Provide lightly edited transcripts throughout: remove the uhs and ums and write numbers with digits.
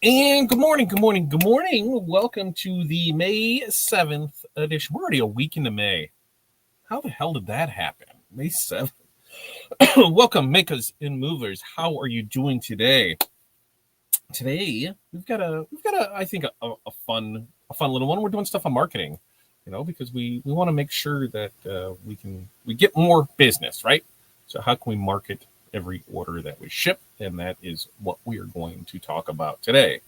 And good morning. Welcome to the May 7th edition. We're already a week into May. How the hell did that happen? May 7th. Welcome, makers and movers. How are you doing today? Today we've got a I think a fun little one. We're doing stuff on marketing, because we want to make sure that we get more business, right? So how can we market every order that we ship? And that is what we are going to talk about today.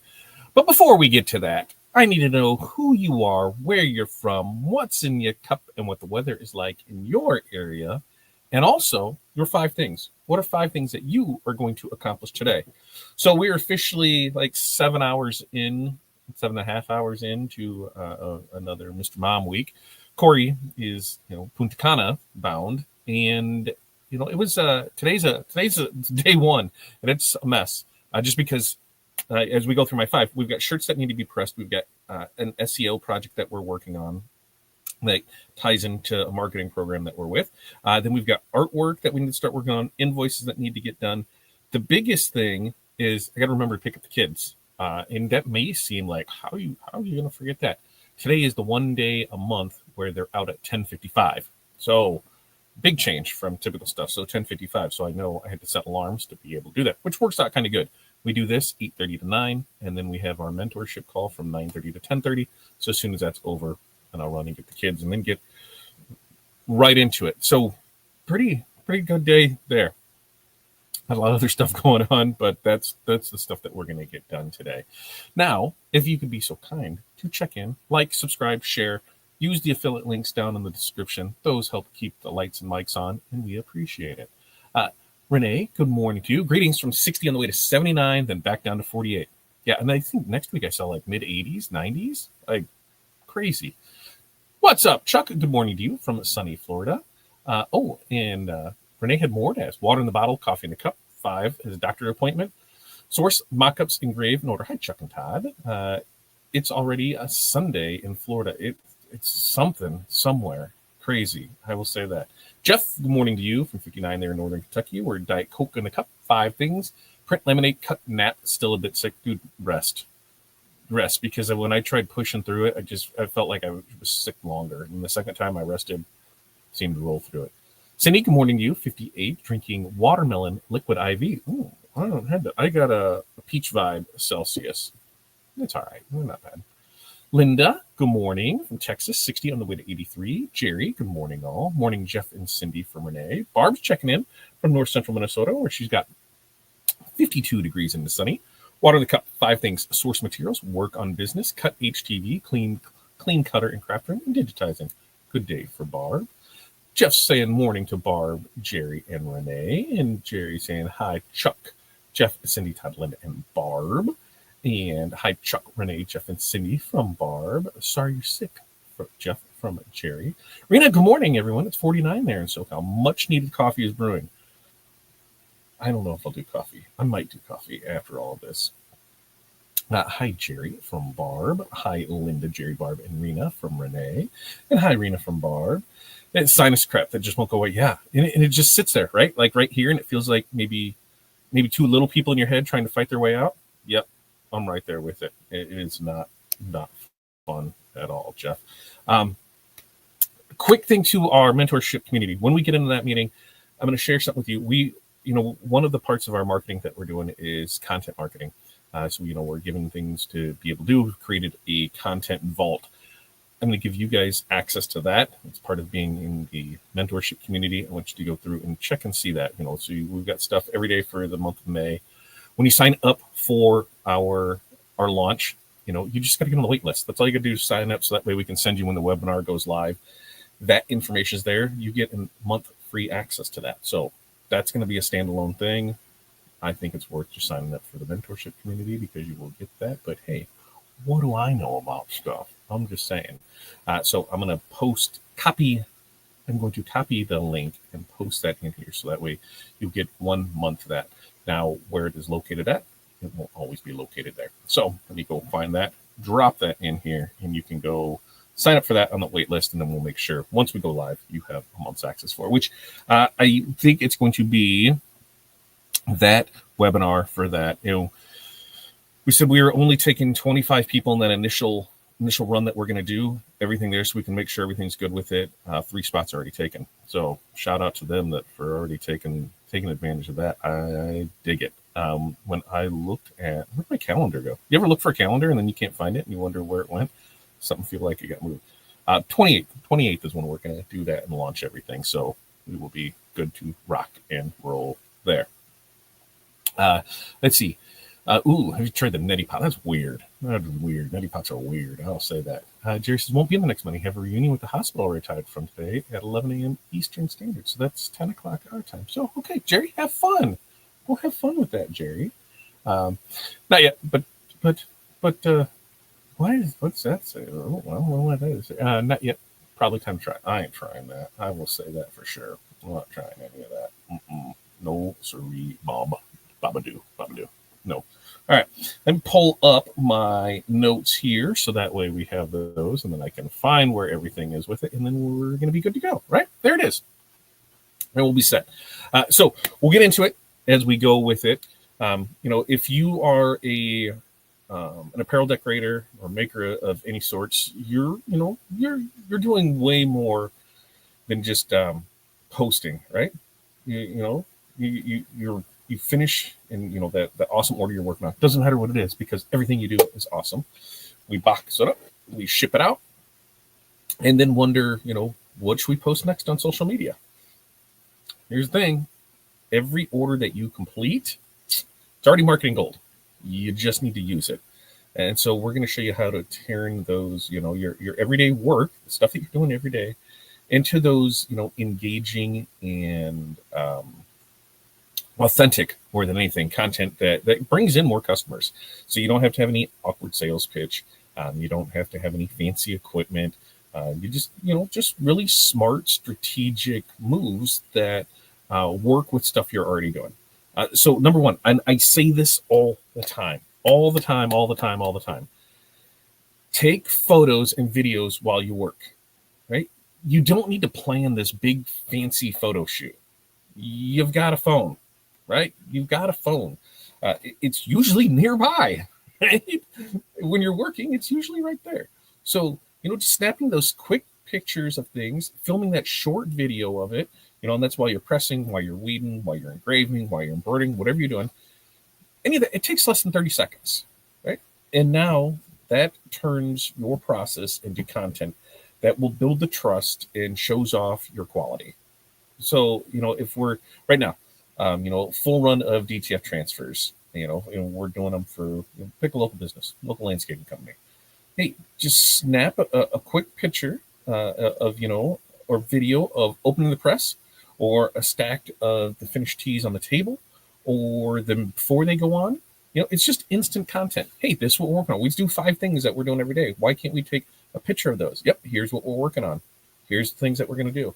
But before we get to that, I need to know who you are, where you're from, what's in your cup, and what the weather is like in your area. And also your 5 things. What are 5 things that you are going to accomplish today? So we're officially like 7.5 hours into another Mr. Mom week. Corey is, Punta Cana bound, and it was today's day 1, and it's a mess. Just because as we go through my 5, we've got shirts that need to be pressed. We've got an SEO project that we're working on that ties into a marketing program that we're with. Then we've got artwork that we need to start working on, invoices that need to get done. The biggest thing is I got to remember to pick up the kids. And that may seem like, how are you going to forget that? Today is the one day a month where they're out at 10:55. So big change from typical stuff. So 10:55. So I know I had to set alarms to be able to do that, which works out kind of good. We do this 8:30 to 9, and then we have our mentorship call from 9:30 to 10:30. So as soon as that's over, and I'll run and get the kids and then get right into it. So pretty good day there. Had a lot of other stuff going on, but that's the stuff that we're going to get done today. Now, if you could be so kind to check in, like, subscribe, share, use the affiliate links down in the description. Those help keep the lights and mics on, and we appreciate it. Renee, good morning to you. Greetings from 60 on the way to 79, then back down to 48. Yeah, and I think next week I saw like mid-80s, 90s. Like, crazy. What's up, Chuck? Good morning to you from sunny Florida. Renee had more to ask. Water in the bottle, coffee in the cup. 5 is a doctor appointment. Source, mock-ups engraved in order. Hi, Chuck and Todd. It's already a Sunday in Florida. It's something somewhere crazy. I will say that. Jeff, good morning to you from 59 there in Northern Kentucky. We're Diet Coke in the cup. 5 things. Print lemonade, cut, nap, still a bit sick. Dude, rest, because when I tried pushing through it, I felt like I was sick longer. And the second time I rested, seemed to roll through it. Cindy, good morning to you. 58, drinking watermelon liquid IV. Ooh, I don't have that. I got a peach vibe Celsius. It's all right. Not bad. Linda, good morning from Texas. 60 on the way to 83. Jerry, good morning all. Morning, Jeff and Cindy from Renee. Barb's checking in from north central Minnesota, where she's got 52 degrees in the sunny. Water in the cup. 5 things. Source materials, work on business, cut HTV, clean cutter and craft room, and digitizing. Good day for Barb. Jeff saying morning to Barb, Jerry, and Renee. And Jerry saying hi, Chuck, Jeff, Cindy, Todd, Linda, and Barb. And hi, Chuck, Renee, Jeff, and Cindy from Barb. Sorry you're sick, Jeff, from Jerry. Rena, good morning, everyone. It's 49 there in SoCal. Much needed coffee is brewing. I don't know if I'll do coffee. I might do coffee after all of this. Hi, Jerry from Barb. Hi, Linda, Jerry, Barb, and Rena from Renee. And hi, Rena from Barb. It's sinus crap that just won't go away. Yeah, and it just sits there, right? Like right here, and it feels like maybe 2 little people in your head trying to fight their way out. Yep, I'm right there with it. It is not fun at all, Jeff. Quick thing to our mentorship community. When we get into that meeting, I'm going to share something with you. One of the parts of our marketing that we're doing is content marketing. So we're giving things to be able to do. We've created a content vault. I'm going to give you guys access to that. It's part of being in the mentorship community. I want you to go through and check and see that. So we've got stuff every day for the month of May. When you sign up for our launch, you just got to get on the wait list. That's all you got to do is sign up, so that way we can send you when the webinar goes live. That information is there. You get a month free access to that. So that's going to be a standalone thing. I think it's worth just signing up for the mentorship community because you will get that. But hey, what do I know about stuff? I'm just saying. So I'm going to copy the link and post that in here. So that way you get 1 month of that. Now, where it is located at, it won't always be located there. So let me go find that, drop that in here, and you can go sign up for that on the wait list. And then we'll make sure once we go live, you have a month's access for, which I think it's going to be that webinar for that. we said we were only taking 25 people in that initial run that we're going to do everything there, so we can make sure everything's good with it. 3 spots already taken, so shout out to them that for already taking advantage of that. I dig it. When I looked at, where'd my calendar go? You ever look for a calendar and then you can't find it and you wonder where it went? Something feel like it got moved. 28th is when we're going to do that and launch everything, so we will be good to rock and roll there. Let's see. Have you tried the neti pot? That's weird. That's weird. Neti pots are weird. I'll say that. Jerry says, won't be in the next month. Have a reunion with the hospital retired from today at 11 a.m. Eastern Standard. So that's 10 o'clock our time. So, okay, Jerry, have fun. We'll have fun with that, Jerry. Not yet, but what's that say? I don't know what that is. Not yet. Probably time to try. I ain't trying that. I will say that for sure. I'm not trying any of that. No, siree, Babadoo. No. All right, let me pull up my notes here so that way we have those, and then I can find where everything is with it, and then we're going to be good to go, right? There it is. And we'll be set. So we'll get into it as we go with it. If you are an apparel decorator or maker of any sorts, you're doing way more than just posting, right? You finish and that awesome order you're working on. Doesn't matter what it is, because everything you do is awesome. We box it up, we ship it out, and then wonder, what should we post next on social media? Here's the thing. Every order that you complete, it's already marketing gold. You just need to use it. And so we're going to show you how to turn those, your everyday work, the stuff that you're doing every day, into those, engaging and authentic, more than anything, content that brings in more customers. So you don't have to have any awkward sales pitch. You don't have to have any fancy equipment. You just really smart, strategic moves that work with stuff you're already doing. So number one, and I say this all the time. Take photos and videos while you work, right? You don't need to plan this big fancy photo shoot. You've got a phone, right? You've got a phone. It's usually nearby, right? When you're working, it's usually right there. So, just snapping those quick pictures of things, filming that short video of it, and that's while you're pressing, while you're weeding, while you're engraving, while you're embroidering, whatever you're doing. Any of that, it takes less than 30 seconds, right? And now that turns your process into content that will build the trust and shows off your quality. So, if we're right now, full run of DTF transfers, we're doing them for, pick a local business, local landscaping company. Hey, just snap a quick picture of, or video of opening the press, or a stack of the finished tees on the table, or them before they go on. It's just instant content. Hey, this is what we're working on. We do 5 things that we're doing every day. Why can't we take a picture of those? Yep, here's what we're working on. Here's the things that we're going to do.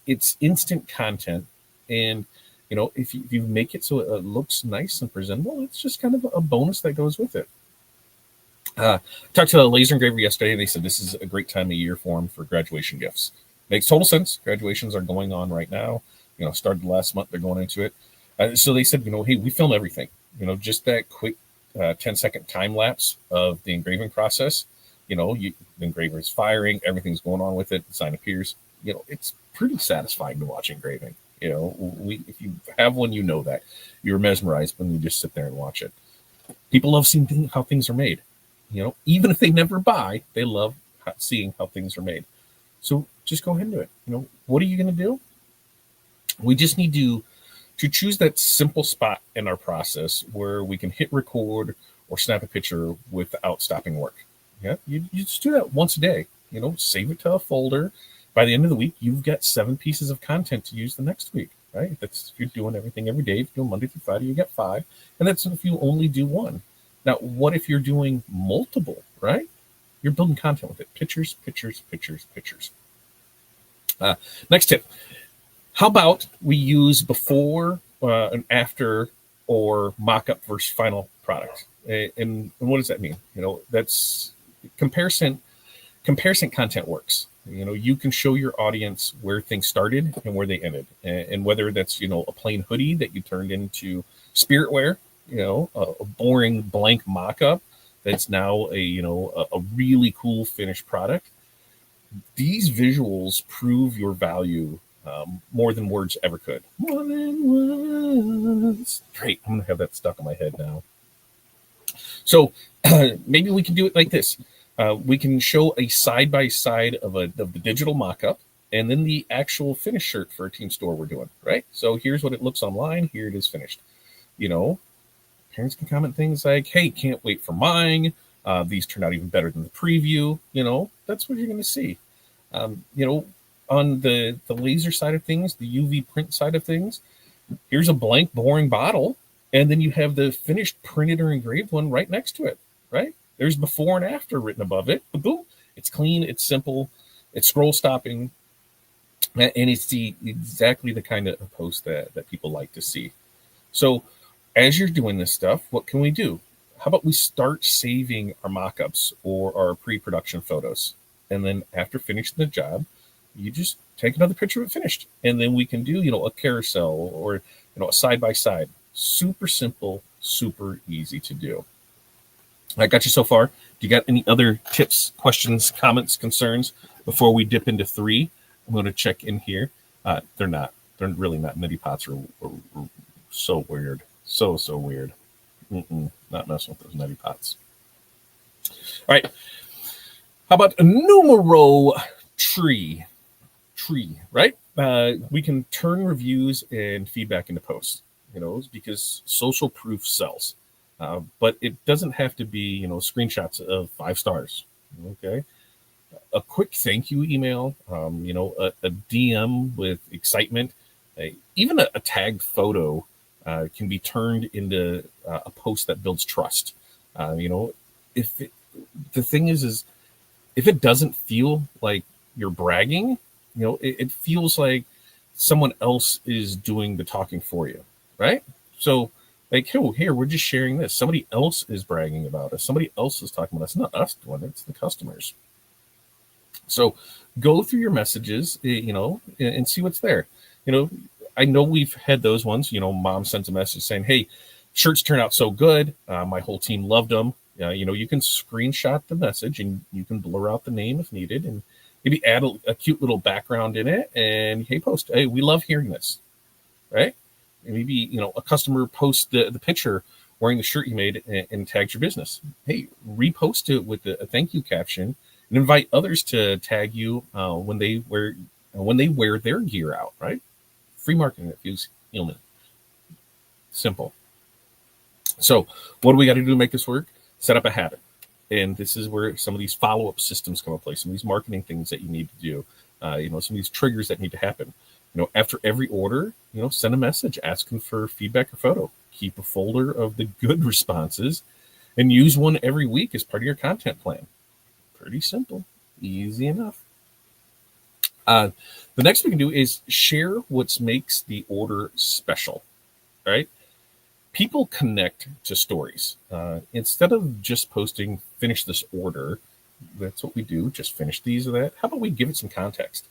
It's instant content. And, if you make it so it looks nice and presentable, it's just kind of a bonus that goes with it. Talked to a laser engraver yesterday, and they said this is a great time of year for them for graduation gifts. Makes total sense. Graduations are going on right now. Started last month. They're going into it. So they said, hey, we film everything. Just that quick 10-second time lapse of the engraving process. The engraver is firing. Everything's going on with it. The sign appears. It's pretty satisfying to watch engraving. If you have one, that. You're mesmerized when you just sit there and watch it. People love seeing how things are made. Even if they never buy, they love seeing how things are made. So just go ahead and do it. What are you going to do? We just need to choose that simple spot in our process where we can hit record or snap a picture without stopping work. Yeah, you just do that once a day. Save it to a folder. By the end of the week, you've got 7 pieces of content to use the next week, right? That's if you're doing everything every day. If you're doing Monday through Friday, you get 5. And that's if you only do 1. Now, what if you're doing multiple, right? You're building content with it. Pictures. Next tip. How about we use before and after, or mock-up versus final product? And what does that mean? That's comparison content works. You can show your audience where things started and where they ended. And whether that's, a plain hoodie that you turned into spirit wear, a boring blank mock-up that's now a really cool finished product. These visuals prove your value more than words ever could. More than words. Great. I'm going to have that stuck in my head now. So maybe we can do it like this. We can show a side-by-side of the digital mock-up and then the actual finished shirt for a team store we're doing, right? So here's what it looks online. Here it is finished. Parents can comment things like, hey, can't wait for mine. These turn out even better than the preview. That's what you're going to see. On the laser side of things, the UV print side of things, here's a blank, boring bottle. And then you have the finished printed or engraved one right next to it, right? There's before and after written above it. But boom, it's clean, it's simple, it's scroll stopping, and it's exactly the kind of post that people like to see. So as you're doing this stuff, what can we do? How about we start saving our mock-ups or our pre-production photos? And then after finishing the job, you just take another picture of it finished. And then we can do, a carousel or, a side-by-side. Super simple, super easy to do. I got you so far. Do you got any other tips, questions, comments, concerns before we dip into 3? I'm going to check in here. They're really not. Nitty pots are so weird. So weird. Not messing with those nutty pots. All right. How about a numero tree, right? We can turn reviews and feedback into posts, because social proof sells. But it doesn't have to be, screenshots of 5 stars. Okay. A quick thank you email, a DM with excitement, even a tagged photo can be turned into a post that builds trust. The thing is if it doesn't feel like you're bragging, it feels like someone else is doing the talking for you, right? So like, here, we're just sharing this. Somebody else is bragging about us. Somebody else is talking about us. Not us doing it, it's the customers. So go through your messages, and see what's there. I know we've had those ones, mom sends a message saying, hey, shirts turn out so good. My whole team loved them. You can screenshot the message and you can blur out the name if needed and maybe add a cute little background in it and post, hey, we love hearing this, right? And maybe, a customer posts the picture wearing the shirt you made and tags your business. Hey, repost it with a thank you caption and invite others to tag you when they wear their gear out, right? Free marketing that feels human. Simple. So what do we got to do to make this work? Set up a habit. And this is where some of these follow-up systems come into play, some of these marketing things that you need to do, some of these triggers that need to happen. After every order, send a message asking for feedback or photo. Keep a folder of the good responses and use one every week as part of your content plan. Pretty simple, easy enough. The next we can do is share what makes the order special, right? People connect to stories. Instead of just posting, finish this order, that's what we do, just finish these or that. How about we give it some context?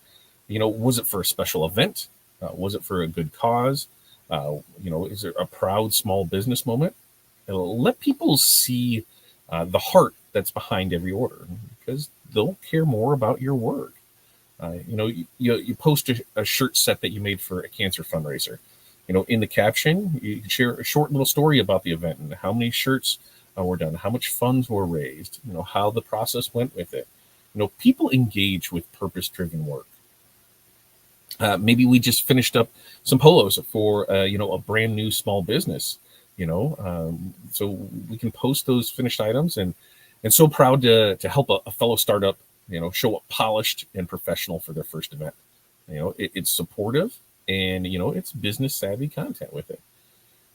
Was it for a special event? Was it for a good cause? Is there a proud small business moment? Let people see the heart that's behind every order because they'll care more about your work. You post a shirt set that you made for a cancer fundraiser. In the caption, you can share a short little story about the event and how many shirts were done, how much funds were raised, how the process went with it. People engage with purpose-driven work. Maybe we just finished up some polos for, a brand new small business, so we can post those finished items and so proud to help a fellow startup, show up polished and professional for their first event. It's supportive and, it's business savvy content with it.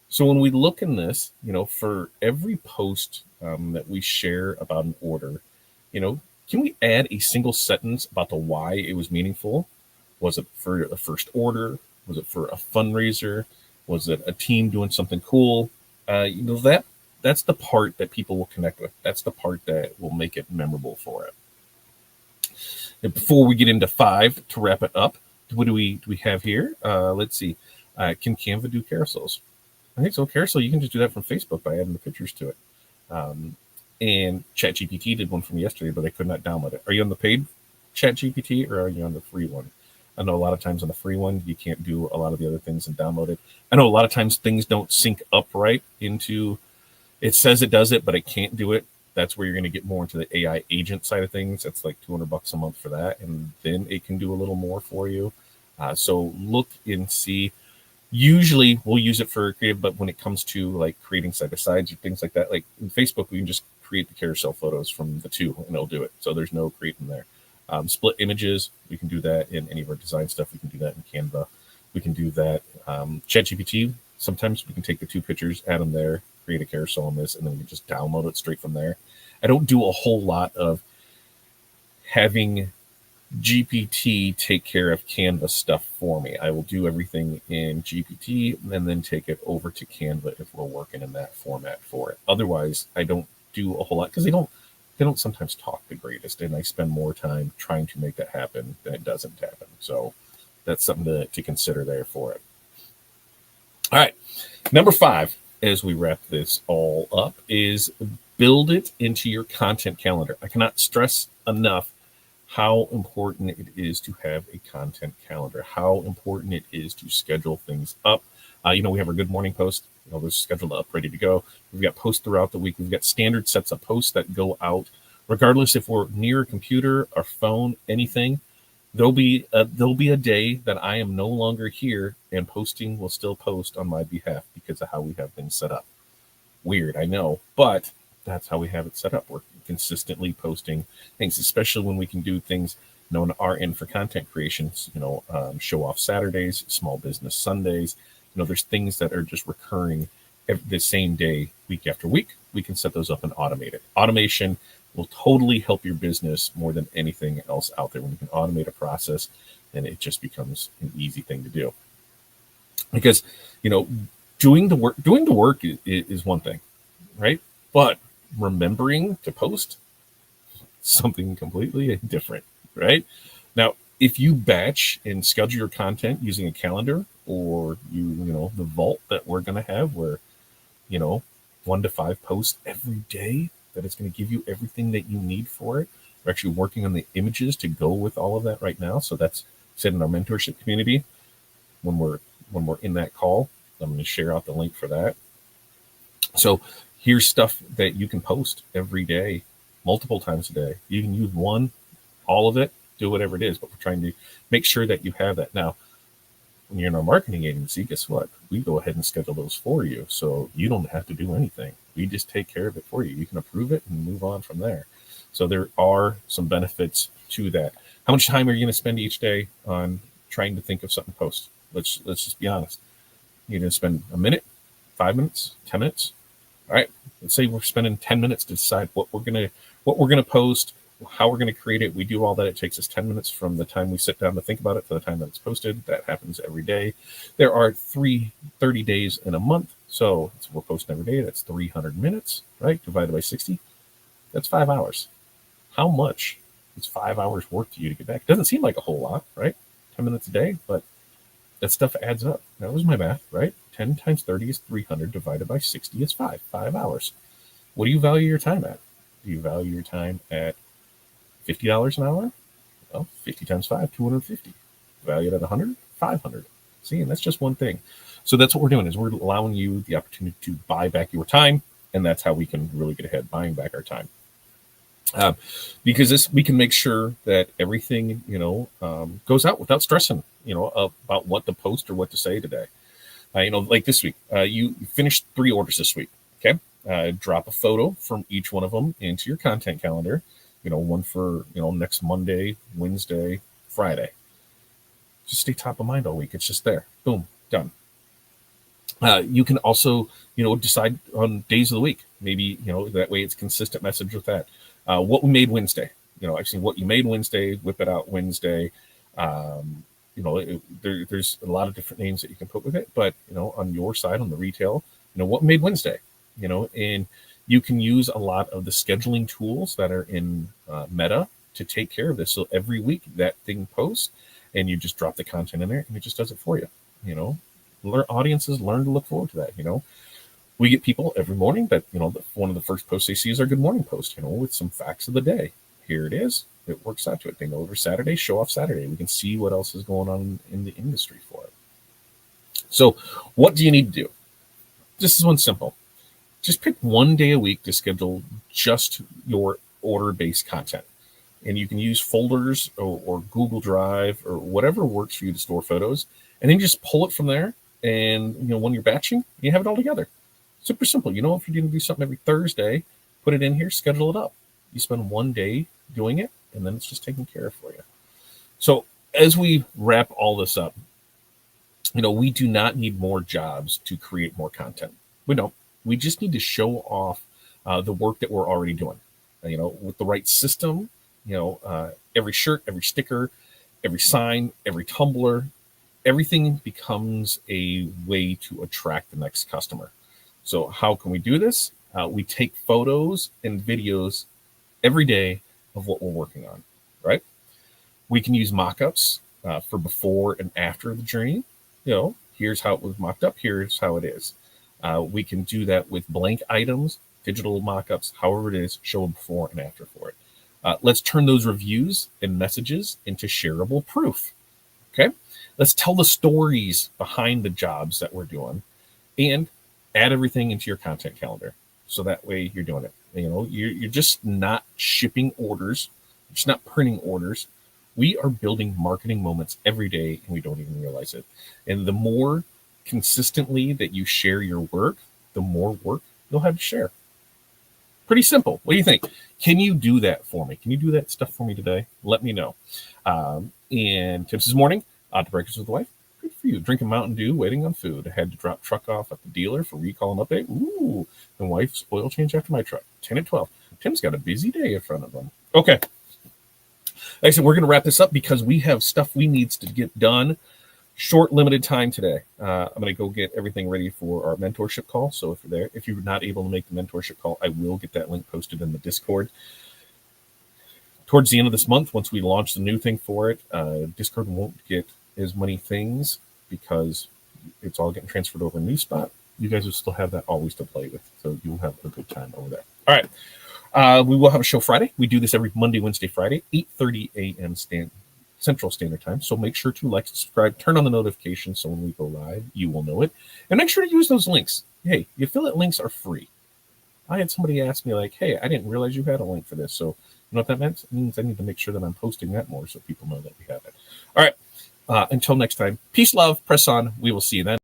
So when we look in this, for every post that we share about an order, can we add a single sentence about the why it was meaningful? Was it for a first order? Was it for a fundraiser? Was it a team doing something cool? That's the part that people will connect with. That's the part that will make it memorable for it. And before we get into 5, to wrap it up, what do we have here? Let's see. Can Canva do carousels? Okay, so carousel, you can just do that from Facebook by adding the pictures to it. And ChatGPT did one from yesterday, but I could not download it. Are you on the paid ChatGPT or are you on the free one? I know a lot of times on the free one, you can't do a lot of the other things and download it. I know a lot of times things don't sync up right into, it says it does it, but it can't do it. That's where you're going to get more into the AI agent side of things. That's like $200 a month for that. And then it can do a little more for you. So look and see. Usually we'll use it for creative, but when it comes to like creating side by sides or things like that, like in Facebook, we can just create the carousel photos from the two and it'll do it. So there's no creating there. Split images, we can do that in any of our design stuff. We can do that in Canva. We can do that. ChatGPT, sometimes we can take the two pictures, add them there, create a carousel on this, and then we can just download it straight from there. I don't do a whole lot of having GPT take care of Canva stuff for me. I will do everything in GPT and then take it over to Canva if we're working in that format for it. Otherwise, I don't do a whole lot because they don't sometimes talk the greatest, and I spend more time trying to make that happen than it doesn't happen. So that's something to consider there for it. All right, number 5, as we wrap this all up, is build it into your content calendar. I cannot stress enough how important it is to have a content calendar, how important it is to schedule things up. We have our good morning post, those scheduled up, ready to go. We've got posts throughout the week. We've got standard sets of posts that go out, regardless if we're near a computer, our phone, anything. There'll be a day that I am no longer here and posting will still post on my behalf because of how we have things set up. Weird, I know, but that's how we have it set up. We're consistently posting things, especially when we can do things on our end for content creations, show off Saturdays, small business Sundays. There's things that are just recurring the same day, week after week. We can set those up and automate it. Automation will totally help your business more than anything else out there. When you can automate a process, then it just becomes an easy thing to do. Because, doing the work is one thing, right? But remembering to post something completely different, right? Now, if you batch and schedule your content using a calendar or the vault that we're going to have where, 1 to 5 posts every day, that it's going to give you everything that you need for it. We're actually working on the images to go with all of that right now. So that's said in our mentorship community. When we're in that call, I'm going to share out the link for that. So here's stuff that you can post every day, multiple times a day. You can use one, all of it, do whatever it is, but we're trying to make sure that you have that. Now, when you're in our marketing agency, guess what? We go ahead and schedule those for you. So you don't have to do anything. We just take care of it for you. You can approve it and move on from there. So there are some benefits to that. How much time are you going to spend each day on trying to think of something to post? Let's just be honest. You're going to spend a minute, 5 minutes, 10 minutes. All right. Let's say we're spending 10 minutes to decide what we're going to post, how we're going to create it. We do all that. It takes us 10 minutes from the time we sit down to think about it to the time that it's posted. That happens every day. There are 30 days in a month. So we're posting every day. That's 300 minutes, right? Divided by 60. That's 5 hours. How much is 5 hours work to you to get back? It doesn't seem like a whole lot, right? 10 minutes a day, but that stuff adds up. That was my math, right? 10 times 30 is 300 divided by 60 is 5 hours. What do you value your time at? Do you value your time at $50 an hour? Well, 50 times 5, 250. Valued at 100, 500. See, and that's just one thing. So that's what we're doing is we're allowing you the opportunity to buy back your time, and that's how we can really get ahead buying back our time. Because we can make sure that everything, goes out without stressing, about what to post or what to say today. Like this week, you finished 3 orders this week. Okay. Drop a photo from each one of them into your content calendar, one for, next Monday, Wednesday, Friday. Just stay top of mind all week. It's just there. Boom, done. You can also, decide on days of the week. Maybe, that way it's consistent message with that. What we made Wednesday, actually what you made Wednesday, whip it out Wednesday. There's a lot of different names that you can put with it, but, on your side, on the retail, what made Wednesday, and you can use a lot of the scheduling tools that are in Meta to take care of this. So every week that thing posts and you just drop the content in there and it just does it for you, audiences learn to look forward to that. We get people every morning that, one of the first posts they see is our good morning post, with some facts of the day. Here it is. It works out to it. They know over Saturday, show off Saturday. We can see what else is going on in the industry for it. So what do you need to do? This is one simple. Just pick one day a week to schedule just your order-based content. And you can use folders or Google Drive or whatever works for you to store photos. And then just pull it from there. And, when you're batching, you have it all together. Super simple. If you're going to do something every Thursday, put it in here, schedule it up. You spend one day doing it, and then it's just taken care of for you. So as we wrap all this up, we do not need more jobs to create more content. We don't. We just need to show off the work that we're already doing. With the right system, every shirt, every sticker, every sign, every tumbler, everything becomes a way to attract the next customer. So how can we do this? We take photos and videos every day of what we're working on, right? We can use mock-ups for before and after the journey. Here's how it was mocked up. Here's how it is. We can do that with blank items, digital mock-ups, however it is, show them before and after for it. Let's turn those reviews and messages into shareable proof. Okay. Let's tell the stories behind the jobs that we're doing and add everything into your content calendar. So that way you're doing it. You're just not shipping orders. You're just not printing orders. We are building marketing moments every day and we don't even realize it. And the more consistently that you share your work, the more work you'll have to share. Pretty simple. What do you think? Can you do that for me? Can you do that stuff for me today? Let me know. And tips this morning, to breakfast with the wife. Good for you. Drinking Mountain Dew, waiting on food. I had to drop truck off at the dealer for recall and update. Ooh, the wife's oil change after my truck. 10 at 12. Tim's got a busy day in front of him. Okay. Like I said, we're going to wrap this up because we have stuff we need to get done. Short, limited time today. I'm going to go get everything ready for our mentorship call. So if you're not able to make the mentorship call, I will get that link posted in the Discord. Towards the end of this month, once we launch the new thing for it, Discord won't get as many things because it's all getting transferred over in NewSpot. You guys will still have that always to play with. So you'll have a good time over there. All right. We will have a show Friday. We do this every Monday, Wednesday, Friday, 8:30 a.m. Central Standard Time. So make sure to like, subscribe, turn on the notifications so when we go live, you will know it. And make sure to use those links. Hey, you feel that links are free. I had somebody ask me like, hey, I didn't realize you had a link for this. So you know what that meant? It means I need to make sure that I'm posting that more so people know that we have it. All right. Until next time, peace, love, press on. We will see you then.